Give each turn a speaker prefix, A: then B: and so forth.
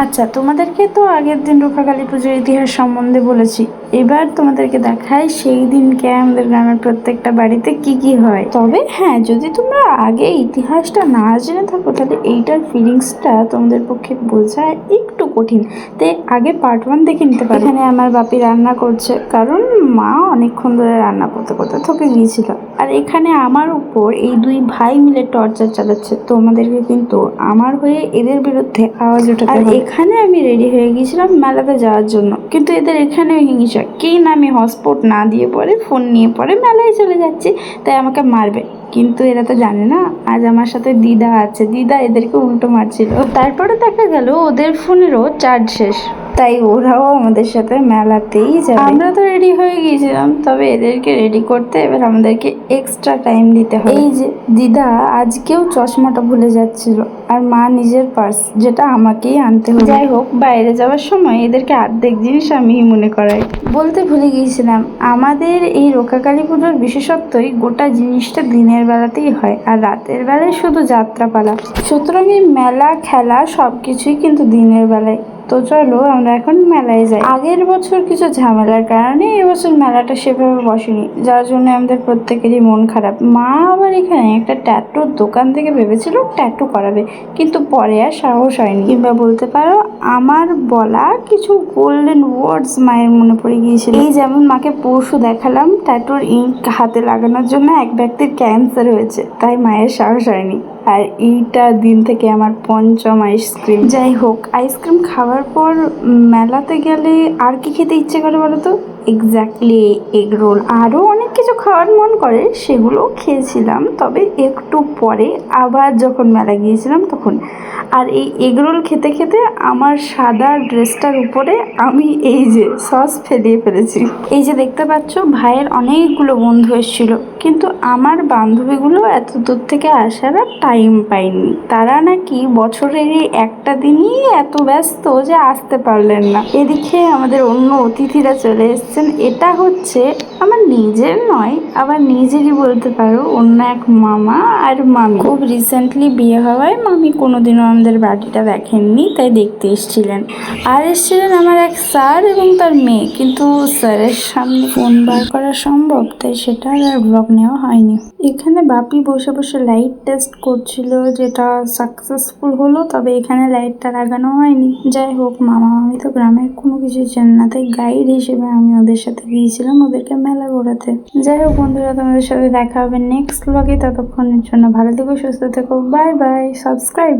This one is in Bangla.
A: আচ্ছা, তোমাদেরকে তো আগের দিন রক্ষাকালী পুজোর ইতিহাস সম্বন্ধে বলেছি। এবার তোমাদেরকে দেখাই সেই দিনকে আমাদের গ্রামের প্রত্যেকটা বাড়িতে কি কি হয়। তবে হ্যাঁ, যদি তোমরা আগে ইতিহাসটা না জেনে থাকো তাহলে এইটার ফিলিংসটা তোমাদের পক্ষে বোঝা একটু কঠিন। তাই আগে পার্ট 1 দেখে নিতে পারো। এখানে আমার বাপি রান্না করছে, কারণ মা অনেকক্ষণ ধরে রান্না করতে করতে থকে গিয়েছিল। আর এখানে আমার উপর এই দুই ভাই মিলে টর্চার চালাচ্ছে। তোমাদেরকে কিন্তু আমার হয়ে এদের বিরুদ্ধে আওয়াজ ওঠাতে হবে। এখানে আমি রেডি হয়ে গিয়েছিলাম মেলাতে যাওয়ার জন্য, কিন্তু এদের এখানেও হিংসা। কে না আমি হটস্পট না দিয়ে পরে ফোন নিয়ে পরে মেলায় চলে যাচ্ছি, তাই আমাকে মারবে। কিন্তু এরা তো জানে না আজ আমার সাথে দিদা আছে, দিদা এদেরকে উল্টো মারছিল। তারপরে দেখা গেল ওদের ফোনেরও চার্জ শেষ, তাই ওরাও আমাদের সাথে মেলাতেই যাবে। আমরা তো রেডি হয়ে গিয়েছিলাম, তবে এদেরকে রেডি করতে এবার আমাদেরকে এক্সট্রা টাইম দিতে হবে। এই যে দিদা আজকেও চশমাটা ভুলে যাচ্ছিল, আর মা নিজের পার্স, যেটা আমাকেই আনতে হবে। যাই হোক, বাইরে যাওয়ার সময় এদেরকে অর্ধেক জিনিস আমি মনে করাই। বলতে ভুলে গিয়েছিলাম, আমাদের এই রক্ষাকালী পুজোর বিশেষত্বই গোটা জিনিসটা দিনের বেলাতেই হয়, আর রাতের বেলায় শুধু যাত্রাপালা। সুতরাং এই মেলা খেলা সবকিছুই কিন্তু দিনের বেলায়। তো চলো আমরা এখন মেলায় যাই। আগের বছর কিছু ঝামেলার কারণে এবছর মেলাটা সেভাবে বসেনি, যার জন্য আমাদের প্রত্যেকেরই মন খারাপ। মা আবার এখানে একটা ট্যাটুর দোকান থেকে ভেবেছিল ট্যাটু করাবে, কিন্তু পরে আর সাহস হয়নি। কিংবা বলতে পারো আমার বলা কিছু গোল্ডেন ওয়ার্ডস মায়ের মনে পড়ে গিয়েছিল। এই যেমন মাকে পরশু দেখালাম ট্যাটুর ইঙ্ক হাতে লাগানোর জন্য এক ব্যক্তির ক্যান্সার হয়েছে, তাই মায়ের সাহস হয়নি। আর এইটা দিন থেকে আমার পঞ্চম আইসক্রিম। যাই হোক, আইসক্রিম খাওয়ার পর মেলাতে গেলে আর কি খেতে ইচ্ছে করে বলো তো? Exactly egg roll. আরও অনেক কিছু খাওয়ার মন করে, সেগুলোও খেয়েছিলাম, তবে একটু পরে আবার যখন মেলা গিয়েছিলাম তখন। আর এই এগ রোল খেতে খেতে আমার সাদা ড্রেসটার উপরে আমি এই যে সস ফেলিয়ে ফেলেছি। এই যে দেখতে পাচ্ছ, ভাইয়ের অনেকগুলো বন্ধু এসেছিল, কিন্তু আমার বান্ধবীগুলো এত দূর থেকে আসার আর টাইম পাইনি। তারা নাকি বছরের এই একটা দিনই এত ব্যস্ত যে আসতে পারলেন না। এদিকে আমাদের অন্য অতিথিরা চলে এসেছেন। এটা হচ্ছে আমার নিজের নয়, আবার নিজেরই বলতে পারো, অন্য এক মামা আর মামি। খুব রিসেন্টলি বিয়ে হওয়ায় মামি কোনোদিনও আমাদের বাড়িটা দেখেননি, তাই দেখতে এসেছিলেন। আর এসেছিলেন আমার এক স্যার এবং তার মেয়ে, কিন্তু স্যারের সামনে ফোন বার করা সম্ভব, তাই সেটা আর ব্লগ নেওয়া হয়নি। এখানে বাপি বসে বসে লাইট টেস্ট করছিল, যেটা সাকসেসফুল হলো, তবে এখানে লাইটটা লাগানো হয়নি। যাই হোক, মামা মামি তো গ্রামের কোনো কিছু জানে না, তাই গাইড হিসেবে আমি ওদের সাথে গিয়েছিলাম ওদেরকে মেলা ঘোরাতে। যাই হোক বন্ধুরা, তোমাদের সাথে দেখা হবে নেক্সট ব্লগে। ততক্ষণের জন্য ভালো থেকো, সুস্থ থেকো, বাই বাই, সাবস্ক্রাইব।